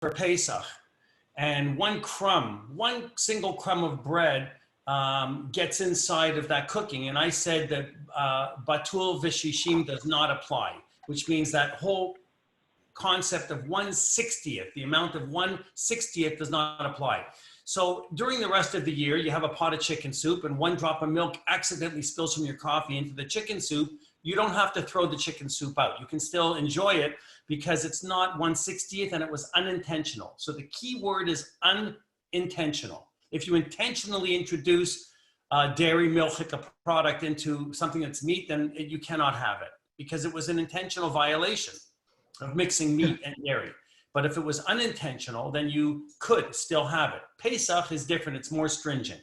for Pesach, and one single crumb of bread gets inside of that cooking. And I said that batul v'shishim does not apply, which means that whole concept of 1/60th, the amount of 1/60th does not apply. So during the rest of the year, you have a pot of chicken soup and one drop of milk accidentally spills from your coffee into the chicken soup. You don't have to throw the chicken soup out. You can still enjoy it because it's not 1/60th and it was unintentional. So the key word is unintentional. If you intentionally introduce dairy, milk, like a product into something that's meat, then you cannot have it because it was an intentional violation of mixing meat and dairy. But if it was unintentional, then you could still have it. Pesach is different, it's more stringent.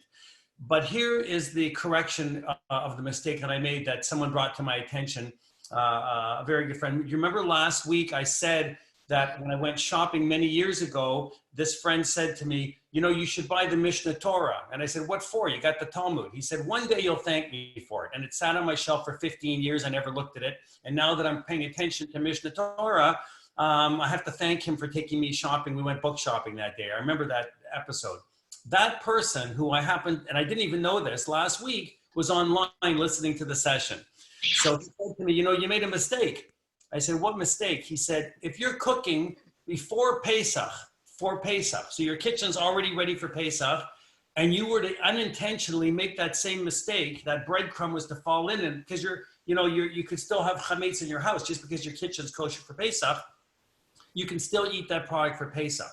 But here is the correction of the mistake that I made that someone brought to my attention, a very good friend. You remember last week I said that when I went shopping many years ago, this friend said to me, you know, you should buy the Mishnah Torah. And I said, what for? You got the Talmud. He said, one day you'll thank me for it. And it sat on my shelf for 15 years. I never looked at it. And now that I'm paying attention to Mishnah Torah, I have to thank him for taking me shopping. We went book shopping that day. I remember that episode. That person who I happened, and I didn't even know this, last week was online listening to the session. So he said to me, you know, you made a mistake. I said, what mistake? He said, if you're cooking before Pesach, so your kitchen's already ready for Pesach, and you were to unintentionally make that same mistake, that breadcrumb was to fall in, and because you could still have chametz in your house just because your kitchen's kosher for Pesach, you can still eat that product for Pesach.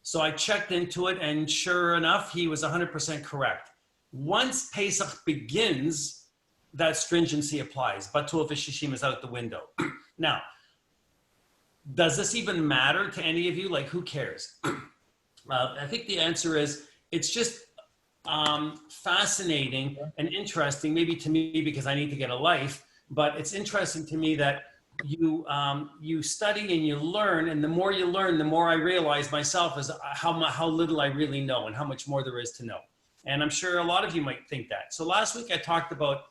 So I checked into it, and sure enough, he was 100% correct. Once Pesach begins, that stringency applies. Batul v'shishim is out the window. Now, does this even matter to any of you? Like, who cares? I think the answer is, it's just fascinating and interesting, maybe to me because I need to get a life, but it's interesting to me that you study and you learn, and the more you learn, the more I realize myself is how little I really know and how much more there is to know. And I'm sure a lot of you might think that. So last week I talked about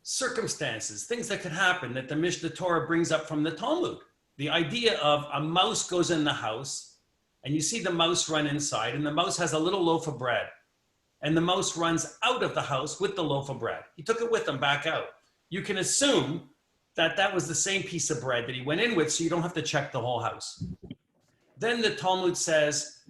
circumstances, things that could happen that the Mishnah Torah brings up from the Talmud. The idea of a mouse goes in the house and you see the mouse run inside, and the mouse has a little loaf of bread, and the mouse runs out of the house with the loaf of bread. He took it with him back out. You can assume that that was the same piece of bread that he went in with, so you don't have to check the whole house. Then the Talmud says,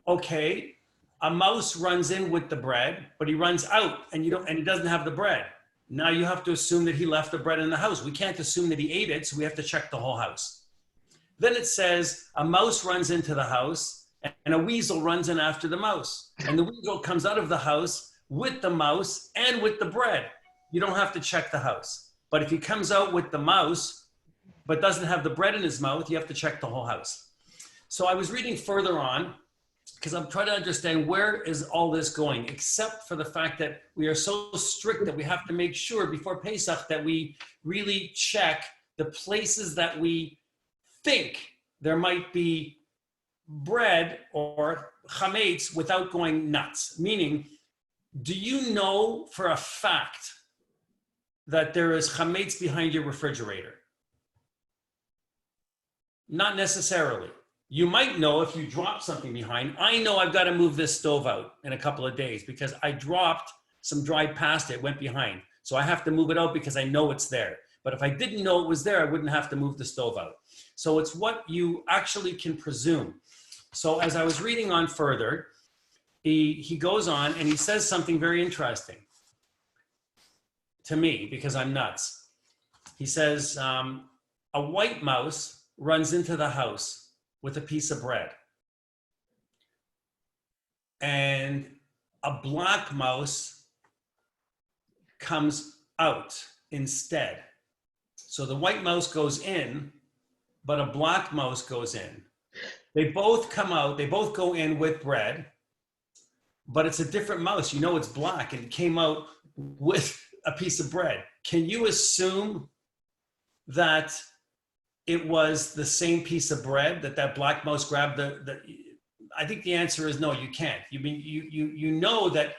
okay, a mouse runs in with the bread, but he runs out and he doesn't have the bread. Now you have to assume that he left the bread in the house. We can't assume that he ate it, so we have to check the whole house. Then it says a mouse runs into the house and a weasel runs in after the mouse. And the weasel comes out of the house with the mouse and with the bread. You don't have to check the house. But if he comes out with the mouse, but doesn't have the bread in his mouth, you have to check the whole house. So I was reading further on because I'm trying to understand where is all this going, except for the fact that we are so strict that we have to make sure before Pesach that we really check the places that we think there might be bread or chametz without going nuts. Meaning, do you know for a fact that there is chametz behind your refrigerator? Not necessarily. You might know if you drop something behind. I know I've got to move this stove out in a couple of days because I dropped some dried pasta, it went behind. So I have to move it out because I know it's there. But if I didn't know it was there, I wouldn't have to move the stove out. So it's what you actually can presume. So as I was reading on further, he goes on and he says something very interesting to me because I'm nuts. He says, a white mouse runs into the house with a piece of bread. And a black mouse comes out instead. So the white mouse goes in, but a black mouse goes in. They both come out, they both go in with bread, but it's a different mouse. You know it's black and it came out with a piece of bread. Can you assume that it was the same piece of bread that black mouse grabbed? I think the answer is no, you can't. You know that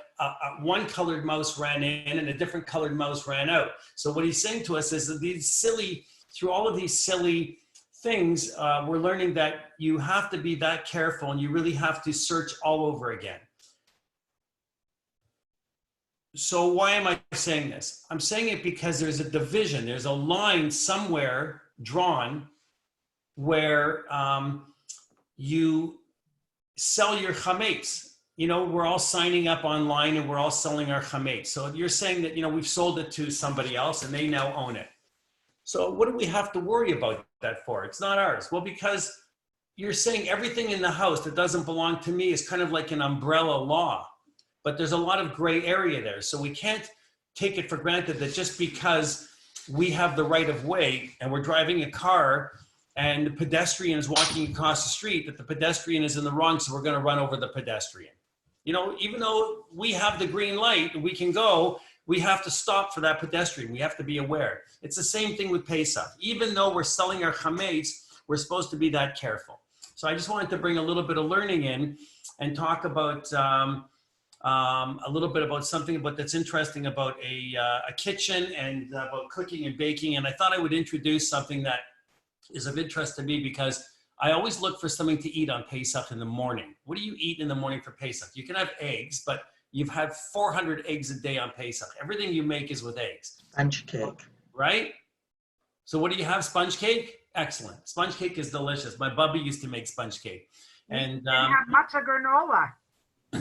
one colored mouse ran in and a different colored mouse ran out. So what he's saying to us is that through all of these silly things, we're learning that you have to be that careful and you really have to search all over again. So why am I saying this? I'm saying it because there's a division, there's a line somewhere drawn where you sell your chametz. You know, we're all signing up online and we're all selling our chametz. So you're saying that, you know, we've sold it to somebody else and they now own it. So what do we have to worry about that for? It's not ours. Well, because you're saying everything in the house that doesn't belong to me is kind of like an umbrella law, but there's a lot of gray area there. So we can't take it for granted that just because we have the right of way and we're driving a car and the pedestrian is walking across the street, that the pedestrian is in the wrong, so we're going to run over the pedestrian. You know, even though we have the green light and we can go, we have to stop for that pedestrian. We have to be aware. It's the same thing with Pesach. Even though we're selling our chametz, we're supposed to be that careful. So I just wanted to bring a little bit of learning in and talk about a little bit about something that's interesting about a kitchen and about cooking and baking. And I thought I would introduce something that is of interest to me because I always look for something to eat on Pesach in the morning. What do you eat in the morning for Pesach? You can have eggs, but you've had 400 eggs a day on Pesach. Everything you make is with eggs. Sponge cake. Right? So what do you have? Sponge cake? Excellent. Sponge cake is delicious. My bubby used to make sponge cake. And you can have matzah granola.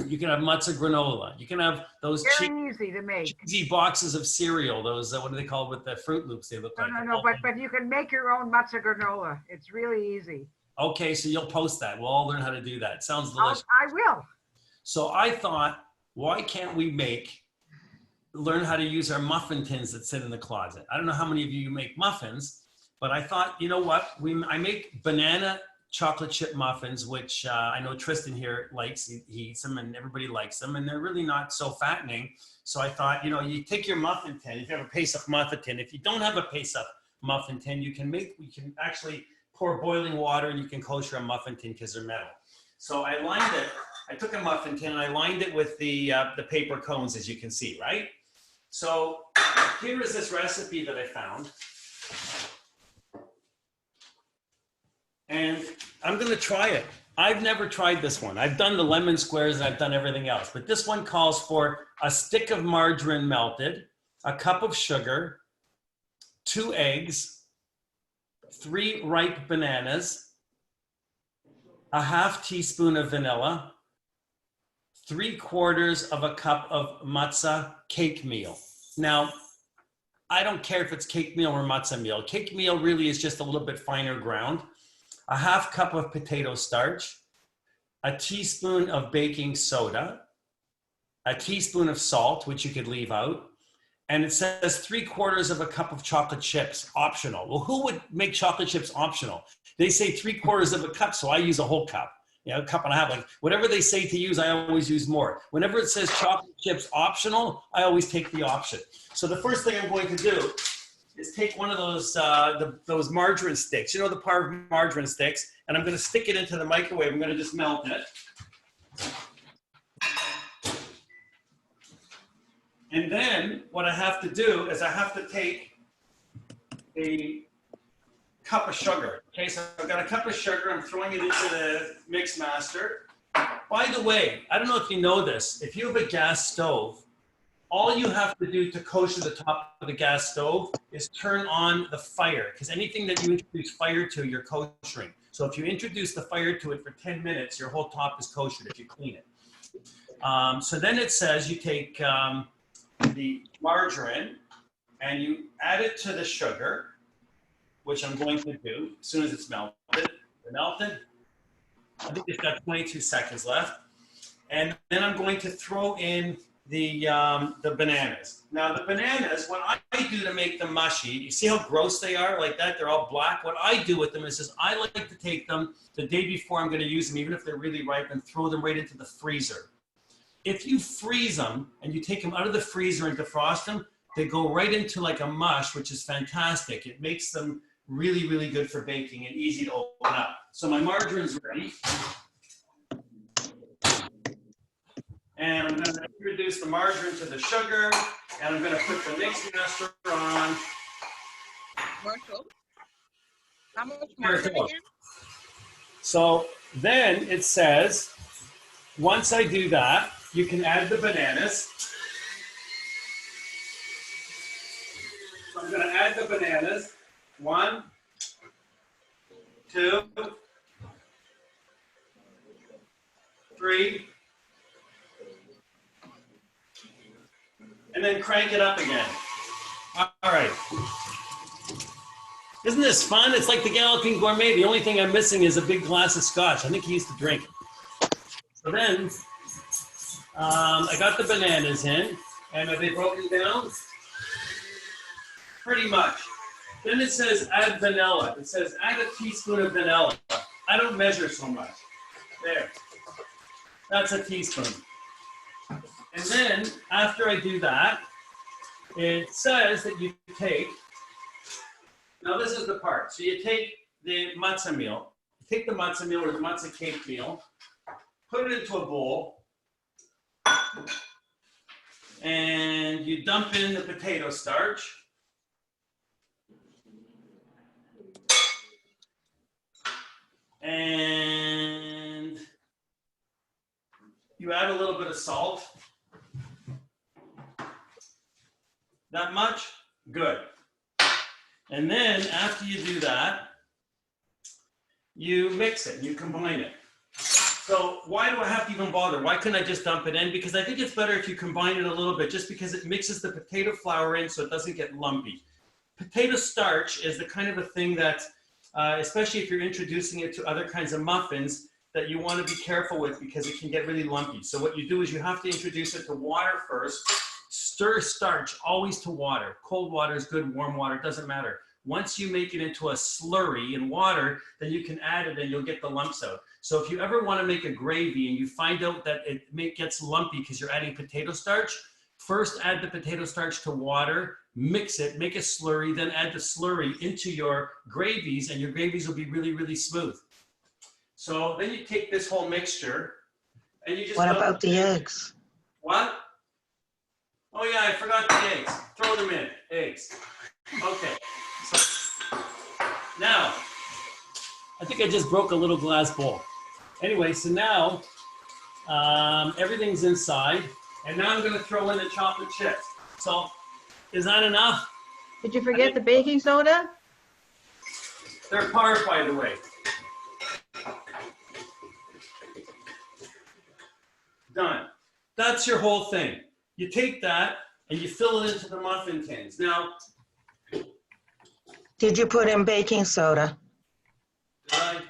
You can have matzah granola. You can have those easy to make. Cheesy boxes of cereal. Those, what do they call with the Fruit Loops? They look like. No, but you can make your own matzah granola. It's really easy. Okay, so you'll post that. We'll all learn how to do that. Sounds delicious. I will. So I thought, why can't we learn how to use our muffin tins that sit in the closet? I don't know how many of you make muffins, but I thought, you know what? I make banana chocolate chip muffins, which I know Tristan here likes. He eats them and everybody likes them, and they're really not so fattening. So I thought, you know, you take your muffin tin, if you have a Pesach muffin tin. If you don't have a Pesach muffin tin, you can actually pour boiling water and you can kosher a muffin tin because they're metal. So I lined it. I took a muffin tin and I lined it with the paper cones, as you can see, right? So here is this recipe that I found. And I'm going to try it. I've never tried this one. I've done the lemon squares and I've done everything else. But this one calls for a stick of margarine melted, a cup of sugar, 2 eggs, 3 ripe bananas, a half teaspoon of vanilla, 3/4 of a cup of matzah cake meal. Now, I don't care if it's cake meal or matzah meal. Cake meal really is just a little bit finer ground. A half cup of potato starch, a teaspoon of baking soda, a teaspoon of salt, which you could leave out, and it says 3/4 of a cup of chocolate chips, optional. Well, who would make chocolate chips optional? They say 3/4 of a cup, so I use a whole cup. You know, a cup and a half. Like whatever they say to use, I always use more. Whenever it says chocolate chips optional, I always take the option. So the first thing I'm going to do is take one of those margarine sticks, you know, the Parv margarine sticks, and I'm going to stick it into the microwave. I'm going to just melt it. And then what I have to do is I have to take a cup of sugar. Okay, so I've got a cup of sugar. I'm throwing it into the mix master. By the way, I don't know if you know this. If you have a gas stove, all you have to do to kosher the top of the gas stove is turn on the fire, because anything that you introduce fire to, you're koshering. So if you introduce the fire to it for 10 minutes, your whole top is koshered if you clean it. So then it says you take the margarine and you add it to the sugar, which I'm going to do as soon as it's melted. Melted. I think it's got 22 seconds left. And then I'm going to throw in the bananas. Now the bananas, what I do to make them mushy, you see how gross they are like that? They're all black. What I do with them is I like to take them the day before I'm going to use them, even if they're really ripe, and throw them right into the freezer. If you freeze them and you take them out of the freezer and defrost them, they go right into like a mush, which is fantastic. It makes them really, really good for baking and easy to open up. So my margarine's ready. And I'm going to introduce the margarine to the sugar, and I'm going to put the mix master on. Marshall? How much Here it margarine goes. again? So then it says, once I do that, you can add the bananas. So I'm going to add the bananas. 1, 2, 3, and then crank it up again. All right. Isn't this fun? It's like the Galloping Gourmet. The only thing I'm missing is a big glass of scotch. I think he used to drink it. So then I got the bananas in, and are they broken down? Pretty much. Then it says add vanilla. It says add a teaspoon of vanilla. I don't measure so much. There. That's a teaspoon. And then after I do that, it says that you take, now this is the part. So you take the matzah meal, you take the matzah meal or the matzah cake meal, put it into a bowl, and you dump in the potato starch. And you add a little bit of salt. That much? Good. And then after you do that, you mix it, you combine it. So why do I have to even bother? Why couldn't I just dump it in? Because I think it's better if you combine it a little bit, just because it mixes the potato flour in so it doesn't get lumpy. Potato starch is the kind of a thing that, especially if you're introducing it to other kinds of muffins, that you want to be careful with because it can get really lumpy. So what you do is you have to introduce it to water first. Stir starch always to water. Cold water is good, warm water, doesn't matter. Once you make it into a slurry in water, then you can add it and you'll get the lumps out. So if you ever want to make a gravy and you find out that it gets lumpy because you're adding potato starch, first add the potato starch to water, mix it, make a slurry, then add the slurry into your gravies and your gravies will be really, really smooth. So then you take this whole mixture and you just— What about the eggs? What? Oh yeah, I forgot the eggs. Throw them in, eggs. Okay. So now, I think I just broke a little glass bowl. Anyway, so now everything's inside, and now I'm going to throw in the chocolate chips. So, is that enough? Did you forget the baking soda? They're carved, by the way. Done. That's your whole thing. You take that and you fill it into the muffin tins. Now, Did you put in baking soda?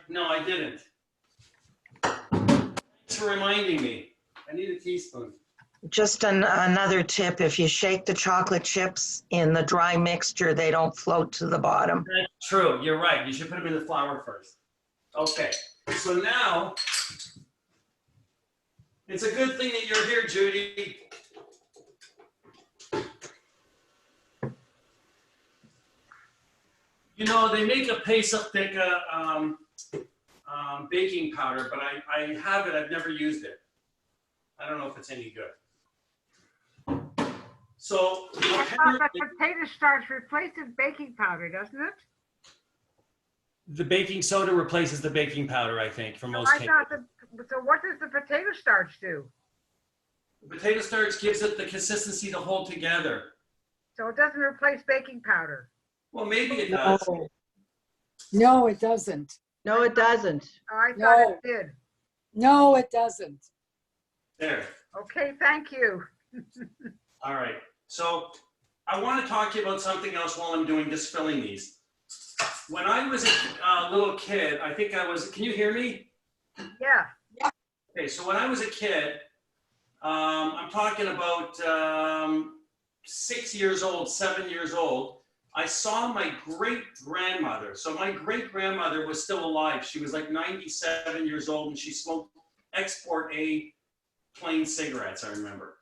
no, I didn't. Thanks for reminding me. I need a teaspoon. Just another tip, if you shake the chocolate chips in the dry mixture, they don't float to the bottom. That's true. You're right. You should put them in the flour first. Okay. So now, it's a good thing that you're here, Judy. You know, they make a pesach baking powder, but I have it. I've never used it. I don't know if it's any good. So I thought that potato starch replaces baking powder, doesn't it? the baking soda replaces the baking powder, I think, for most I cakes. thought so what does the potato starch do? The potato starch gives it the consistency to hold together. So it doesn't replace baking powder. Well, maybe it does. No. No, it doesn't. No, it doesn't. Oh, I thought No. it did. No, it doesn't. There. Okay, thank you. All right. So I want to talk to you about something else while I'm doing just filling these. When I was a little kid, I think I was, can you hear me? Yeah. Okay, so when I was a kid, I'm talking about 6 years old, 7 years old, I saw my great-grandmother. So my great-grandmother was still alive. She was like 97 years old, and she smoked Export A plain cigarettes, I remember,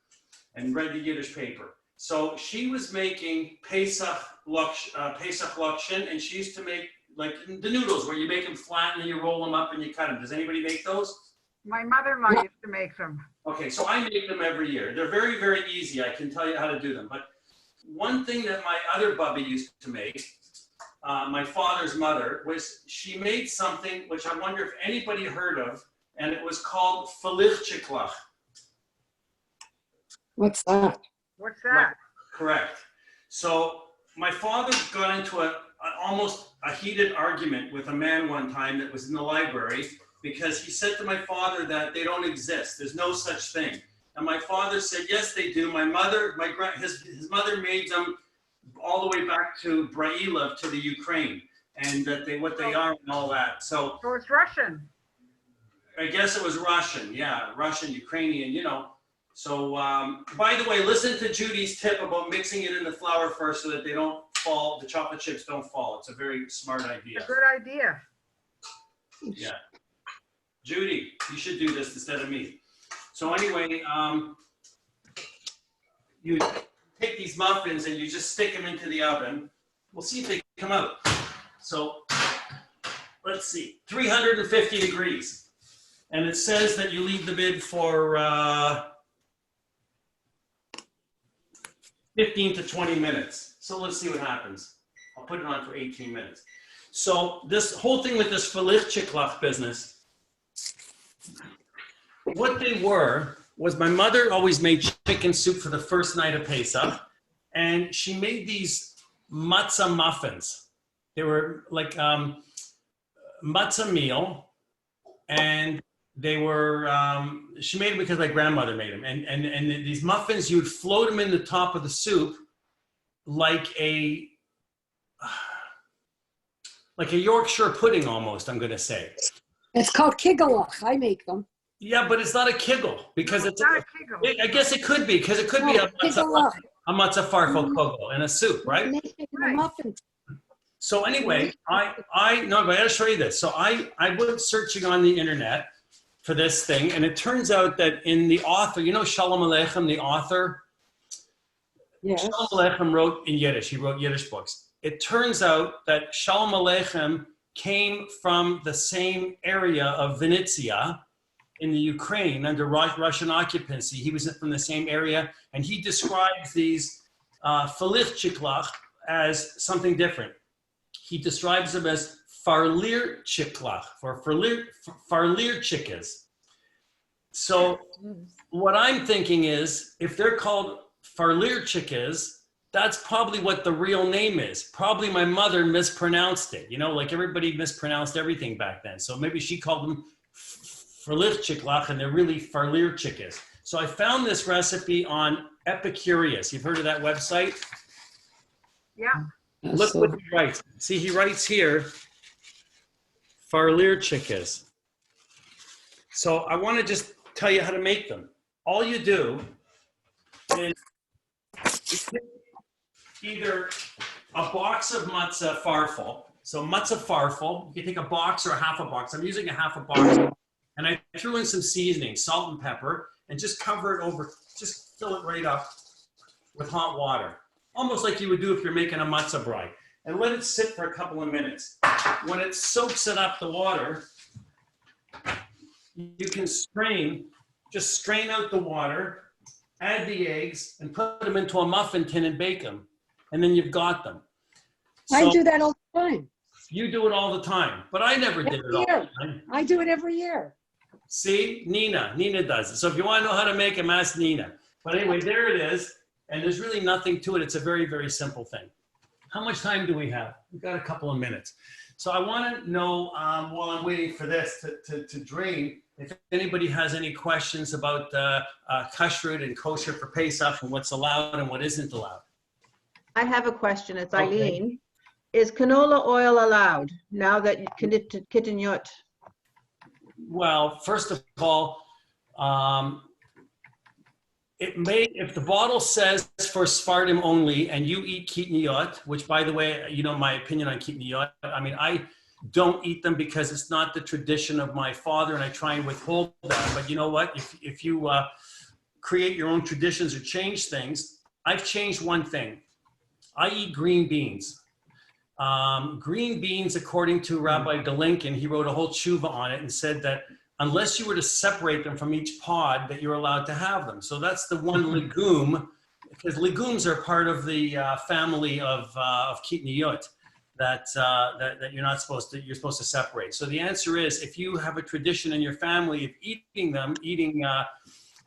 and read the Yiddish paper. So she was making Pesach Lakshin, and she used to make like the noodles where you make them flat and then you roll them up and you cut them. Does anybody make those? My mother-in-law used to make them. Okay, so I make them every year. They're very, very easy. I can tell you how to do them. But one thing that my other Bubba used to make my father's mother, was she made something which I wonder if anybody heard of, and it was called falichchiklach. What's that? What's that? Correct. So my father got into almost a heated argument with a man one time that was in the library because he said to my father that they don't exist. There's no such thing. And my father said, yes, they do. His mother made them all the way back to Brailov, to the Ukraine, and that what they are and all that. So it's Russian. I guess it was Russian. Yeah, Russian, Ukrainian, you know. So, by the way, listen to Judy's tip about mixing it in the flour first so that they don't fall, the chocolate chips don't fall. It's a very smart idea. A good idea. Yeah. Judy, you should do this instead of me. So anyway, you take these muffins and you just stick them into the oven. We'll see if they come out. So let's see, 350 degrees. And it says that you leave the lid for 15 to 20 minutes. So let's see what happens. I'll put it on for 18 minutes. So this whole thing with this falichchiklach business, what they were was my mother always made chicken soup for the first night of Pesach, and she made these matzah muffins. They were like matzah meal, and they were, she made them because my grandmother made them. And these muffins, you would float them in the top of the soup like a Yorkshire pudding almost, I'm gonna say. It's called kigalach. I make them. Yeah, but it's not a kiggle because it's not a kiggle. I guess it could be because it could be a matzah farfel kugel in a soup, right? Right. Muffins. So anyway, but I gotta show you this. So I went searching on the internet for this thing, and it turns out that in the author, you know Shalom Aleichem, the author? Yes. Shalom Aleichem wrote in Yiddish. He wrote Yiddish books. It turns out that Shalom Aleichem came from the same area of Vinnytsia in the Ukraine under Russian occupancy. He was from the same area, and he describes these falichchiklach as something different. He describes them as farlirchiklach, or farlirchikas. So what I'm thinking is, if they're called farlirchikas, that's probably what the real name is. Probably my mother mispronounced it. You know, like everybody mispronounced everything back then. So maybe she called them farlirchiklach, and they're really farlirchikas. So I found this recipe on Epicurious. You've heard of that website? Yeah. Look what he writes. See, he writes here, farlirchikas. So I want to just tell you how to make them. All you do is either a box of matzah farfel. So matzah farfel, you can take a box or a half a box. I'm using a half a box. And I threw in some seasoning, salt and pepper, and just cover it over, just fill it right up with hot water. Almost like you would do if you're making a matzah brie. And let it sit for a couple of minutes. When it soaks it up, the water, you can just strain out the water, add the eggs, and put them into a muffin tin and bake them. And then you've got them. So I do that all the time. you do it all the time, but I never did it all the time. I do it every year. See, Nina does it. So if you want to know how to make them, ask Nina. But anyway, there it is. And there's really nothing to it. It's a very, very simple thing. How much time do we have? We've got a couple of minutes. So I want to know, while I'm waiting for this to drain, if anybody has any questions about kashrut and kosher for Pesach and what's allowed and what isn't allowed. I have a question. It's Okay. Eileen. Is canola oil allowed now that you can kitten yot? Well, first of all, it may, if the bottle says for Sephardim only and you eat kitniyot, which by the way, you know my opinion on kitniyot, I mean, I don't eat them because it's not the tradition of my father and I try and withhold that. But you know what, if you create your own traditions or change things, I've changed one thing. I eat green beans. Green beans, according to Rabbi Galinkin, he wrote a whole tshuva on it and said that unless you were to separate them from each pod, that you're allowed to have them. So that's the one legume, because legumes are part of the family of kitniyot. that you're not supposed to, you're supposed to separate. So the answer is, if you have a tradition in your family of eating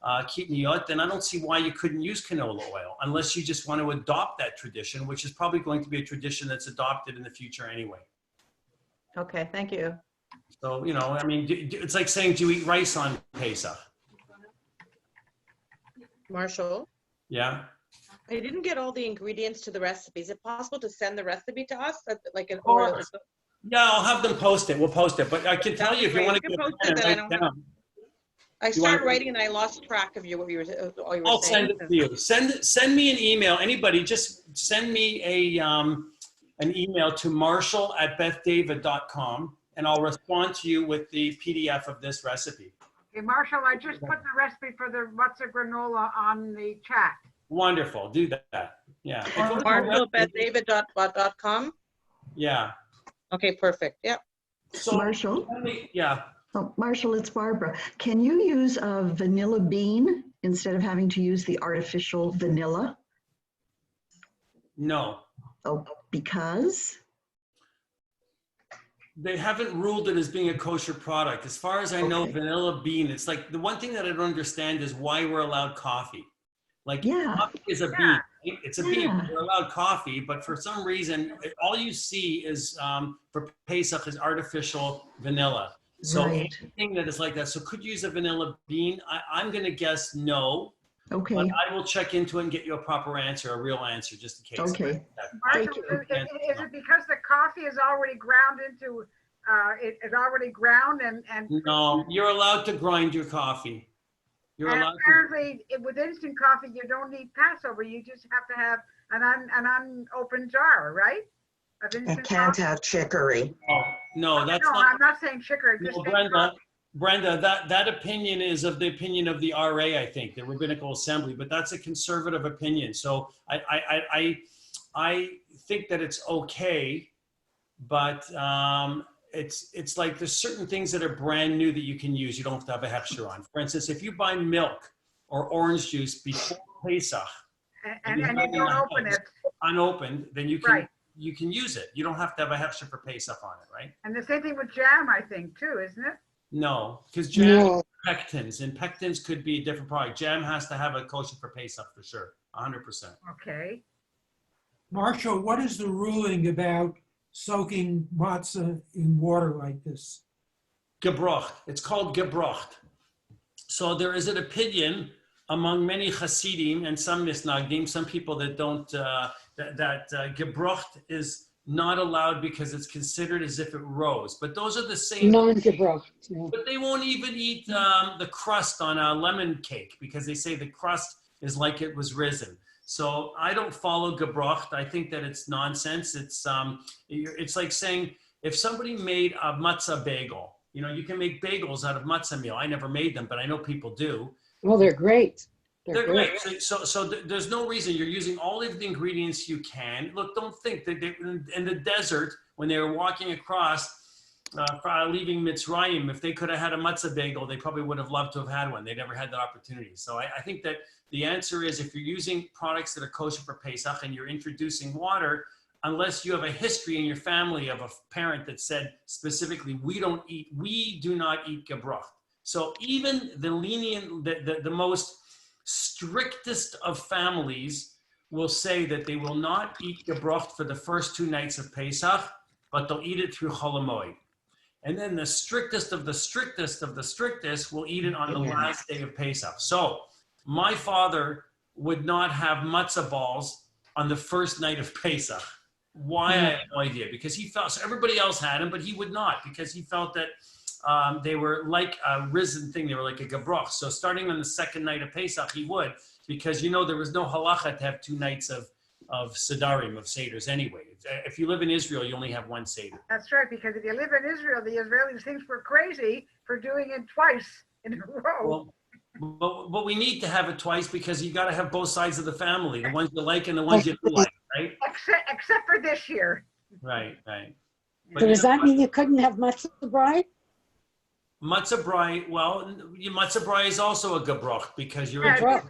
kitniyot, then I don't see why you couldn't use canola oil, unless you just want to adopt that tradition, which is probably going to be a tradition that's adopted in the future anyway. Okay, thank you. So, you know, I mean, it's like saying, do you eat rice on Pesach? Marshall, Yeah. I didn't get all the ingredients to the recipe. Is it possible to send the recipe to us? Like an Or, yeah, I'll have them post it. We'll post it. But I can tell you if you want to get post a it, pen then I and don't write have. down. I started writing and I lost track of what you were I'll saying. send it to you. Send me an email. Anybody, just send me an email to marshall@bethdavid.com, and I'll respond to you with the PDF of this recipe. Okay, Marshall, I just put the recipe for the matzah granola on the chat. Wonderful. Do that. Yeah. Marshall@bethdavid.com. Yeah. Okay, perfect. Yep. So, Marshall? Yeah. Oh, Marshall, it's Barbara. Can you use a vanilla bean instead of having to use the artificial vanilla? No. Oh, because? They haven't ruled it as being a kosher product. As far as I know, Okay. vanilla bean, it's like the one thing that I don't understand is why we're allowed coffee. Like, Yeah. coffee is a bean. Yeah. Right? It's a bean. Yeah. We're allowed coffee, but for some reason, all you see is for Pesach is artificial vanilla. So Right. anything that is like that. So could you use a vanilla bean? I'm going to guess no. Okay. But I will check into it and get you a proper answer, a real answer, just in case. Okay. Marshall, you. is it because the coffee is already ground into, it is already ground and No, you're allowed to grind your coffee. You're and allowed to. apparently with instant coffee, you don't need Passover. You just have to have an unopened jar, right? Of And instant can't coffee. have chicory. Oh, no, that's No, not. I'm not saying chicory. Just No, saying Brenda, that opinion is of the opinion of the RA, I think, the Rabbinical Assembly, but that's a conservative opinion. So I think that it's okay, but it's like there's certain things that are brand new that you can use. You don't have to have a hefsher on. For instance, if you buy milk or orange juice before Pesach and you don't open it. unopened, then you can Right. you can use it. You don't have to have a hefsher for Pesach on it, right? And the same thing with jam, I think, too, isn't it? No, because jam No. pectins, and pectins could be a different product. Jam has to have a kosher for Pesach for sure, 100%. Okay. Marshall, what is the ruling about soaking matzah in water like this? Gebrocht. It's called gebrocht. So there is an opinion among many Hasidim and some misnagdim, some people that don't, that gebrocht is not allowed because it's considered as if it rose. But those are the same. Non-gebracht. Yeah. But they won't even eat the crust on a lemon cake because they say the crust is like it was risen. So I don't follow gebrocht. I think that it's nonsense. It's like saying if somebody made a matzah bagel, you know, you can make bagels out of matzah meal. I never made them, but I know people do. Well, they're great. They're great. So there's no reason you're using all of the ingredients you can. Look, don't think that in the desert when they were walking across, leaving Mitzrayim, if they could have had a matzah bagel, they probably would have loved to have had one. They never had that opportunity. So I think that the answer is if you're using products that are kosher for Pesach and you're introducing water, unless you have a history in your family of a parent that said specifically, we do not eat gebrocht. So even the lenient, the most strictest of families will say that they will not eat gebrocht for the first 2 nights of Pesach, but they'll eat it through Chol Hamoed. And then the strictest of the strictest of the strictest will eat it on the last day of Pesach. So my father would not have matzah balls on the first night of Pesach. Why? I have no idea. Because he felt, so everybody else had them, but he would not, because he felt that they were like a risen thing. They were like a gebroch. So starting on the second night of Pesach, he would, because, you know, there was no halacha to have 2 nights of Sedarim, of Seders anyway. If you live in Israel, you only have 1 Seder. That's right, because if you live in Israel, the Israelis think we're crazy for doing it twice in a row. Well, but we need to have it twice because you got to have both sides of the family, the ones you like and the ones you don't like, right? Except for this year. Right. But So does that mean you couldn't have matzah bride? Matzah brai, well, matzah brai is also a gebroch because you're Yeah, a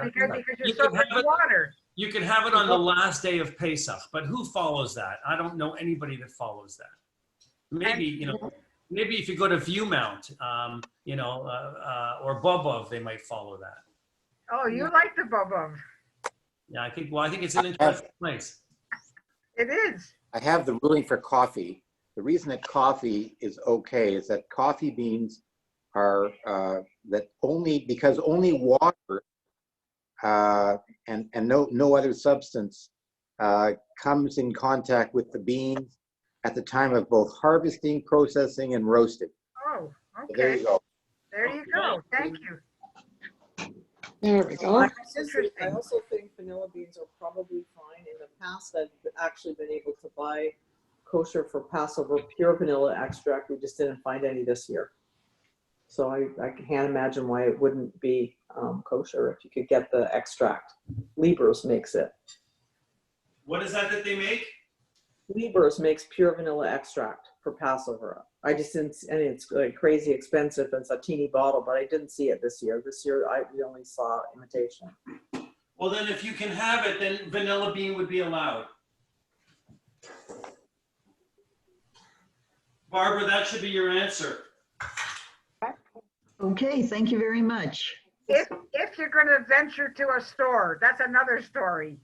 because you're soaked in water. You can have it on the last day of Pesach, but who follows that? I don't know anybody that follows that. Maybe, maybe if you go to Viewmount, or Bobov, they might follow that. Oh, you like the Bobov. Yeah, I think it's an interesting place. It is. I have the ruling for coffee. The reason that coffee is okay is that coffee beans are because only water and no other substance comes in contact with the beans at the time of both harvesting, processing, and roasting. Oh, okay. So there you go. There you go. Thank you. There we go. That's interesting. I also think vanilla beans are probably fine. In the past, I've actually been able to buy kosher for Passover pure vanilla extract. We just didn't find any this year. So I can't imagine why it wouldn't be kosher if you could get the extract. Lieber's makes it. What is that they make? Lieber's makes pure vanilla extract for Passover. I just didn't, and it's like crazy expensive. It's a teeny bottle, but I didn't see it this year. This year, we only saw imitation. Well, then if you can have it, then vanilla bean would be allowed. Barbara, that should be your answer. Okay, thank you very much. If you're going to venture to a store, that's another story.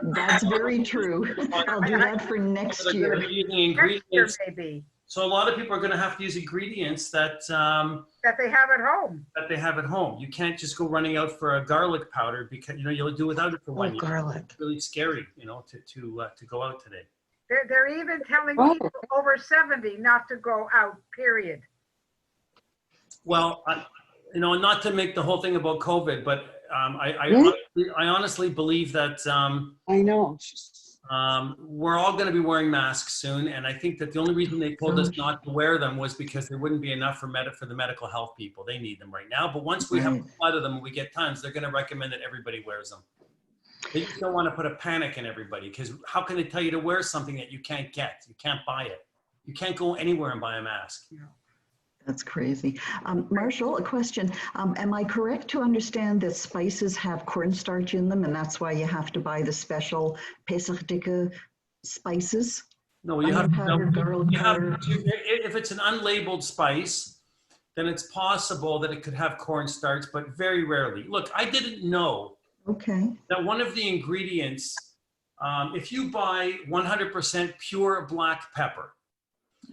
That's very true. I'll do that for next They're year. gonna be using Next year, ingredients. maybe, So a lot of people are going to have to use ingredients that that they have at home. they have at home. You can't just go running out for a garlic powder because you'll do without it for 1 year. garlic. It's really scary, to go out today. They're even telling Oh. people over 70 not to go out, period. Well, not to make the whole thing about COVID, but Really? I honestly believe that I know. we're all going to be wearing masks soon, and I think that the only reason they told us not to wear them was because there wouldn't be enough for the medical health people. They need them right now, but once we have a flood of them and we get tons, they're going to recommend that everybody wears them. They just don't want to put a panic in everybody, because how can they tell you to wear something that you can't get? You can't buy it. You can't go anywhere and buy a mask. That's crazy. Marshall, a question. Am I correct to understand that spices have cornstarch in them, and that's why you have to buy the special Pesach Dika spices? No, you have Powder, garlic powder. if it's an unlabeled spice, then it's possible that it could have cornstarch, but very rarely. Look, I didn't know Okay. that one of the ingredients, if you buy 100% pure black pepper,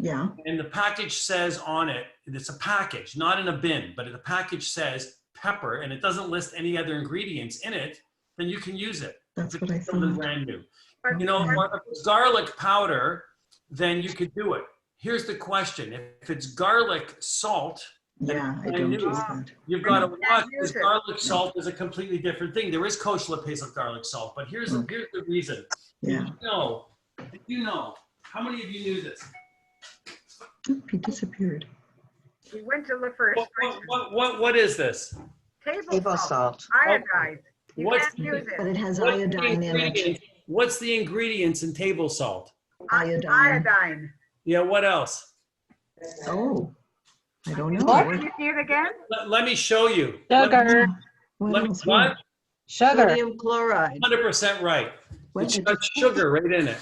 Yeah. and the package says on it, it's a package, not in a bin, but the package says pepper, and it doesn't list any other ingredients in it, then you can use it. That's If what I it's something thought. brand new. But- Or if it's garlic powder, then you could do it. Here's the question. If it's garlic salt, Yeah, I I don't knew. use that. you've got to You can't watch, because use it. garlic salt is a completely different thing. There is kosher pesach garlic salt, but here's the reason. Yeah. Did you know, how many of you knew this? Oop, he disappeared. We went to look for a spice. What is this? Table salt. Iodized. You What's can't use But it. it has What's the iodine in it. ingredients- What's the ingredients in table salt? Iodine. Iodine. Yeah, what else? Oh, I don't know. What? Can you see it again? Let me show you. Sugar. What Let me, else? what? Sugar. Sodium chloride. 100% right. What It's did got sugar right in it.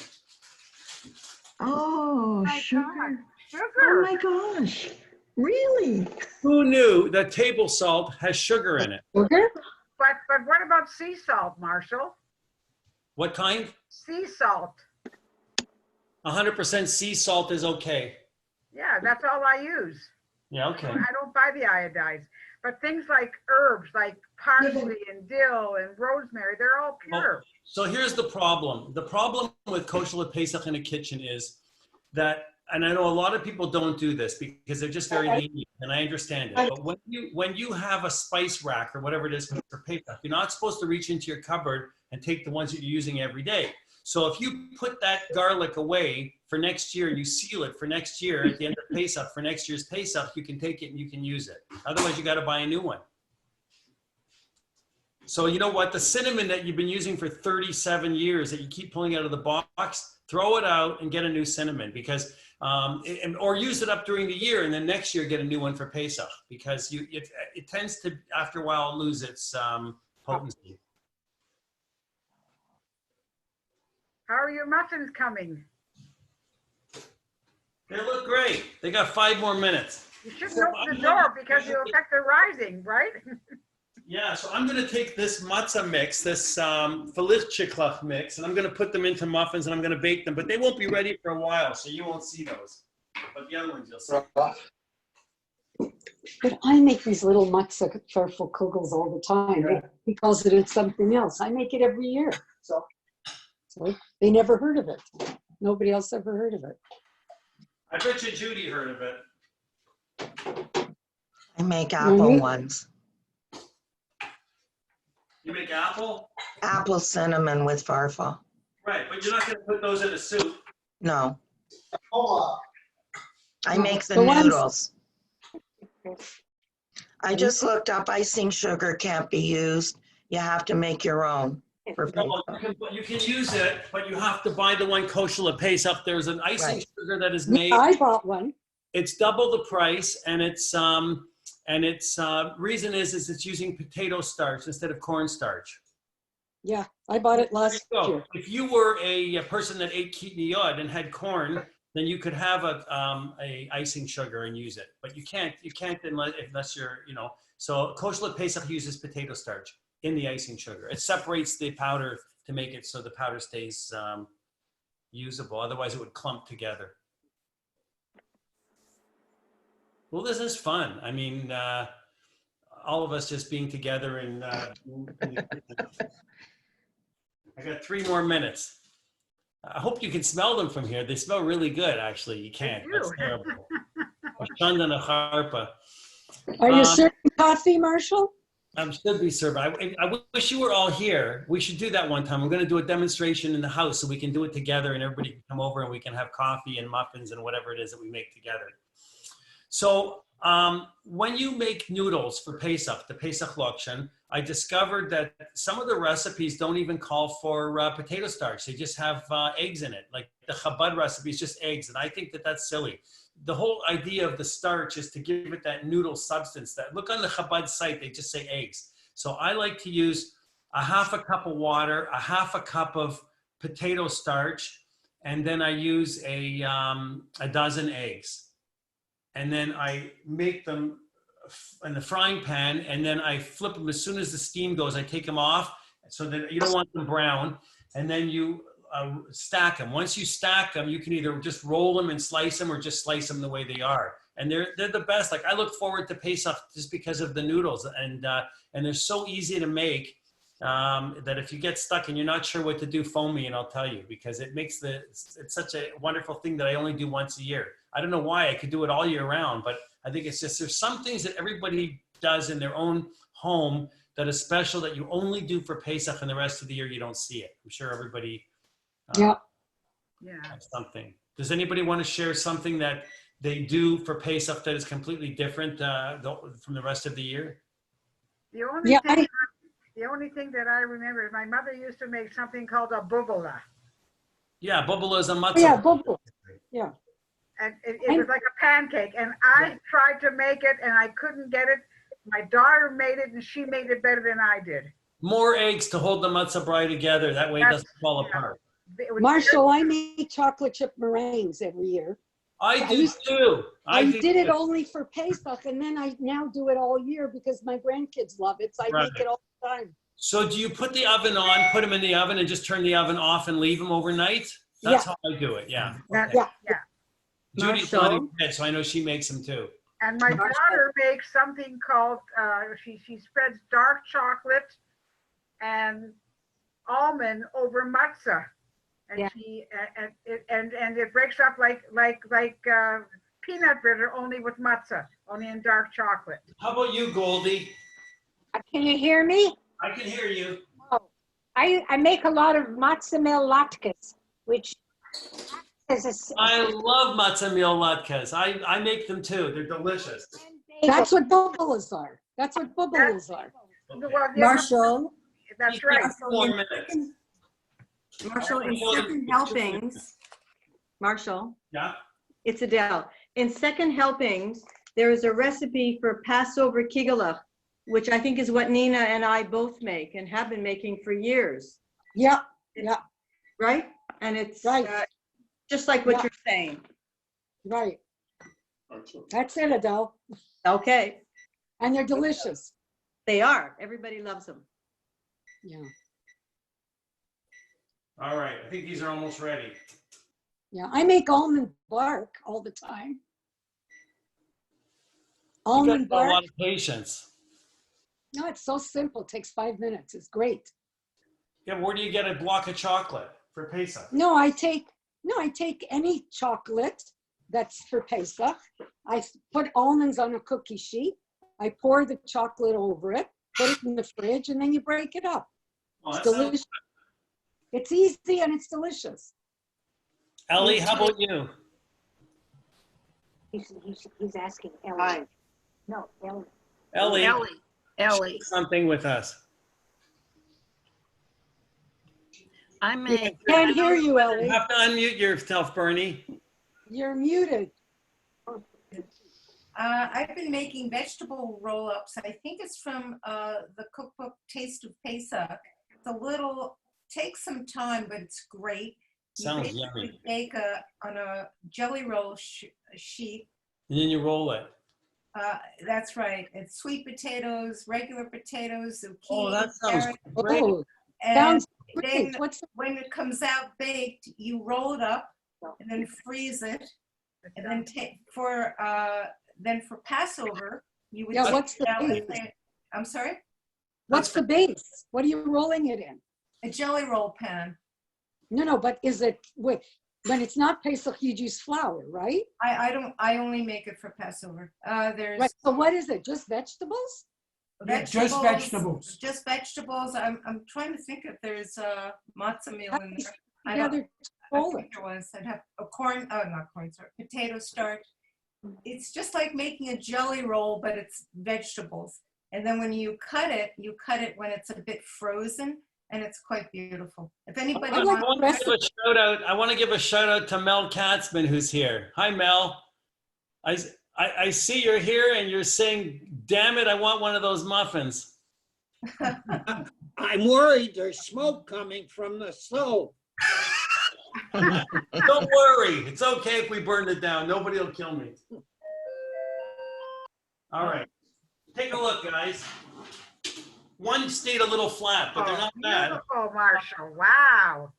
Oh, My sugar. God, Oh Sugar. my gosh. Really? Who knew that table salt has sugar in it? Sugar? But what about sea salt, Marshall? What kind? Sea salt. 100% sea salt is okay. Yeah, that's all I use. Yeah, okay. I don't buy the iodized. But things like herbs, like parsley and dill and rosemary, they're all pure. So here's the problem. The problem with kosher pesach in a kitchen is that, and I know a lot of people don't do this because they're just very lenient, and I understand it. But when you have a spice rack or whatever it is for pesach, you're not supposed to reach into your cupboard and take the ones that you're using every day. So if you put that garlic away for next year and you seal it for next year at the end of Pesach, for next year's Pesach, you can take it and you can use it. Otherwise, you got to buy a new one. So you know what? The cinnamon that you've been using for 37 years that you keep pulling out of the box, throw it out and get a new cinnamon, because, or use it up during the year and then next year get a new one for Pesach, because it tends to, after a while, lose its potency. How are your muffins coming? They look great. They got 5 more minutes. You shouldn't open the door because you'll affect the rising, right? Yeah, so I'm going to take this matzah mix, this Felichchiklach mix, and I'm going to put them into muffins and I'm going to bake them, but they won't be ready for a while, so you won't see those. But the other ones you'll see. But I make these little matzah farfel kugels all the time. Yeah. He calls it something else. I make it every year. So they never heard of it. Nobody else ever heard of it. I bet you Judy heard of it. I make apple ones. You make apple? Apple cinnamon with farfa. Right, but you're not going to put those in a soup. No. I make the The ones- noodles. I just looked up icing sugar can't be used. You have to make your own. For No, you can use it, but you have to buy the one kosher Pesach. There's an icing Right. sugar that is made. I bought one. It's double the price, and its reason is it's using potato starch instead of cornstarch. Yeah, I bought it last So year. if you were a person that ate kitniyot and had corn, then you could have a icing sugar and use it. But you can't unless you're, you know. So kosher Pesach uses potato starch in the icing sugar. It separates the powder to make it so the powder stays usable. Otherwise, it would clump together. Well, this is fun. I mean, all of us just being together and I got 3 more minutes. I hope you can smell them from here. They smell really good, actually. You can't. That's terrible. Shandana Harpa. Are you serving coffee, Marshall? I should be serving. I wish you were all here. We should do that one time. I'm going to do a demonstration in the house so we can do it together and everybody can come over and we can have coffee and muffins and whatever it is that we make together. So when you make noodles for Pesach, the Pesach Lokshen, I discovered that some of the recipes don't even call for potato starch. They just have eggs in it. Like the Chabad recipe is just eggs. And I think that that's silly. The whole idea of the starch is to give it that noodle substance. That look on the Chabad site, they just say eggs. So I like to use a half a cup of water, a half a cup of potato starch, and then I use a dozen eggs. And then I make them in the frying pan, and then I flip them as soon as the steam goes. I take them off so that you don't want them brown, and then you stack them. Once you stack them, you can either just roll them and slice them or just slice them the way they are. And they're the best. Like I look forward to Pesach just because of the noodles, and they're so easy to make that if you get stuck and you're not sure what to do, phone me and I'll tell you, because it makes it's such a wonderful thing that I only do once a year. I don't know why. I could do it all year round, but I think it's just there's some things that everybody does in their own home that is special that you only do for Pesach, and the rest of the year you don't see it. I'm sure everybody has something. Does anybody want to share something that they do for Pesach that is completely different from the rest of the year? The only thing that I remember is my mother used to make something called a bubula. Yeah, bubula is a matzah. Yeah, bubula. Yeah. And it was like a pancake. And I tried to make it and I couldn't get it. My daughter made it and she made it better than I did. More eggs to hold the matzah brei together. That way it doesn't fall apart. Marshall, I make chocolate chip meringues every year. I do too. I did it only for Pesach, and then I now do it all year because my grandkids love it, so I make it all the time. So do you put the oven on, put them in the oven, and just turn the oven off and leave them overnight? That's how I do it, yeah. Okay. Yeah. Judy's nodding her head, so I know she makes them too. And my daughter makes something called, she spreads dark chocolate and almond over matzah. And and it breaks up like peanut butter, only with matzah, only in dark chocolate. How about you, Goldie? Can you hear me? I can hear you. Oh, I make a lot of matzah meal latkes, which is I love matzah meal latkes. I make them too. They're delicious. That's what bubulas are. That's what bubulas are. Well, Marshall. That's right. 4 minutes. Marshall, in second helpings, Marshall. Yeah. It's Adele. In second helpings, there is a recipe for Passover kigelach, which I think is what Nina and I both make and have been making for years. Yeah. Right? And it's Right. just like what Yeah. you're saying. Right. That's it, Adele. Okay, And they're delicious. they are. Everybody loves them. Yeah. All right, I think these are almost ready. Yeah. I make almond bark all the time. You Almond got a lot bark. of patience. No, it's so simple. It takes 5 minutes. It's great. Yeah, where do you get a block of chocolate for Pesach? No, I take any chocolate that's for Pesach. I put almonds on a cookie sheet. I pour the chocolate over it, put it in the fridge, and then you break it up. Oh, It's that sounds- delicious. It's easy and it's delicious. Ellie, how about you? He's asking Ellie. Hi. No, Ellie. Ellie, Ellie. something with us. I make, Can't hear you, You Ellie. have to unmute yourself, Bernie. You're muted. I've been making vegetable roll-ups. I think it's from the cookbook Taste of Pesach. It's a little, takes some time, but it's great. Sounds you basically yummy. bake on a jelly roll sheet. And then you roll it. That's right. It's sweet potatoes, regular potatoes, zucchini, Oh, that sounds carrot, great. Oh, and sounds then great. What's the, when it comes out baked, you roll it up and then freeze it, and then take for Passover, you would Yeah, take what's it the out with base? I'm sorry, what's the base? What are you rolling it in? a jelly roll pan. No, but is it, wait, when it's not Pesach, you use flour, right? I only make it for Passover. There's Right, so what is it, just vegetables? Yeah, just vegetables. Just vegetables. I'm trying to think if there's matzah meal in there. I don't- Together, I roll think it. there was. I'd have a corn, not corn, sorry, potato starch. It's just like making a jelly roll, but it's vegetables. And then when you cut it when it's a bit frozen, and it's quite beautiful. If anybody I wants, want to give a shout out. I want to give a shout out to Mel Katzman, who's here. Hi, Mel. I see you're here and you're saying, "Damn it, I want one of those muffins." I'm worried there's smoke coming from the stove. Don't worry. It's okay if we burn it down. Nobody will kill me. All right. Take a look, guys. One stayed a little flat, but they're not bad. Beautiful, Marshall. Wow.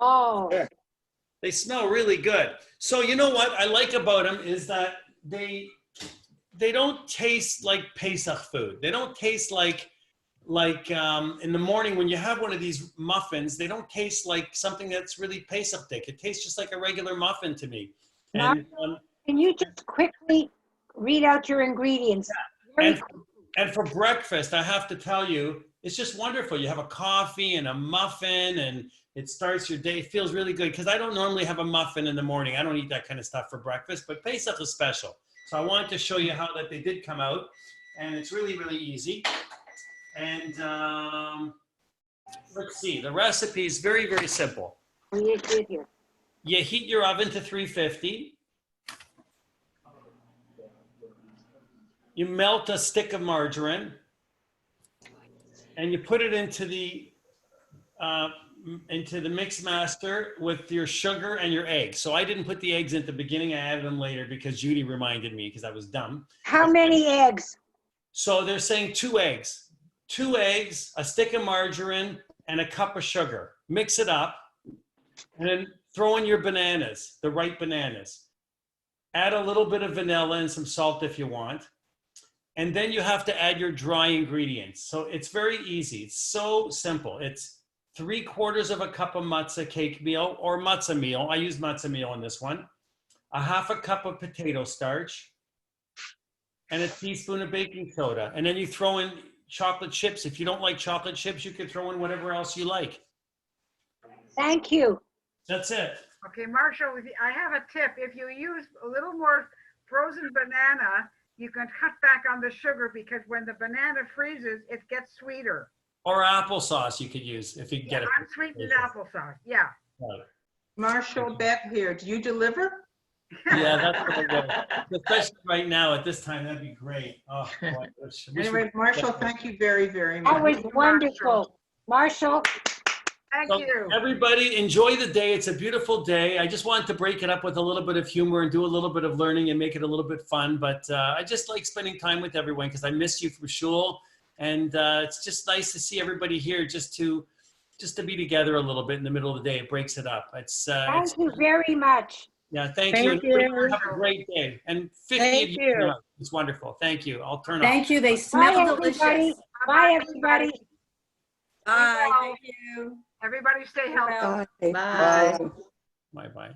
Oh, They smell really good. So you know what I like about them is that they don't taste like Pesach food. They don't taste like in the morning when you have one of these muffins, they don't taste like something that's really Pesach-dik. It tastes just like a regular muffin to me. And can you just quickly read out your ingredients? and for breakfast, I have to tell you, it's just wonderful. You have a coffee and a muffin and it starts your day. It feels really good because I don't normally have a muffin in the morning. I don't eat that kind of stuff for breakfast, but Pesach is special. So I wanted to show you how that they did come out, and it's really, really easy. And let's see, the recipe is very, very simple. You heat your oven to 350. You melt a stick of margarine, and you put it into the mix master with your sugar and your eggs. So I didn't put the eggs in at the beginning. I added them later because Judy reminded me because I was dumb. How many eggs? So they're saying 2 eggs. 2 eggs, a stick of margarine, and a cup of sugar. Mix it up, and then throw in your bananas, the ripe bananas. Add a little bit of vanilla and some salt if you want. And then you have to add your dry ingredients. So it's very easy. It's so simple. It's 3/4 of a cup of matzah cake meal or matzah meal. I use matzah meal in this one. A 1/2 cup of potato starch and a teaspoon of baking soda. And then you throw in chocolate chips. If you don't like chocolate chips, you can throw in whatever else you like. Thank you. That's it. Okay, Marshall, I have a tip. If you use a little more frozen banana, you can cut back on the sugar because when the banana freezes, it gets sweeter. Or applesauce you could use if you can get it. Unsweetened applesauce, yeah. Right. Marshall, Beck here. Do you deliver? Yeah, that's what I do. Especially right now at this time, that'd be great. Oh, boy, I wish Anyway, we- Marshall, thank you very, very much. That was wonderful. Marshall, Thank So you. everybody enjoy the day. It's a beautiful day. I just wanted to break it up with a little bit of humor and do a little bit of learning and make it a little bit fun. But I just like spending time with everyone because I miss you from shul. And it's just nice to see everybody here just to be together a little bit in the middle of the day. It breaks it up. Thank you very much. Yeah, thank you. Thank you. Have a great day. And 50 of Thank you. you. It's wonderful. Thank you. I'll turn off. Thank you. They Bye, smell everybody. delicious. Bye, everybody. Bye. Thank you. Everybody stay healthy. Bye. Bye-bye.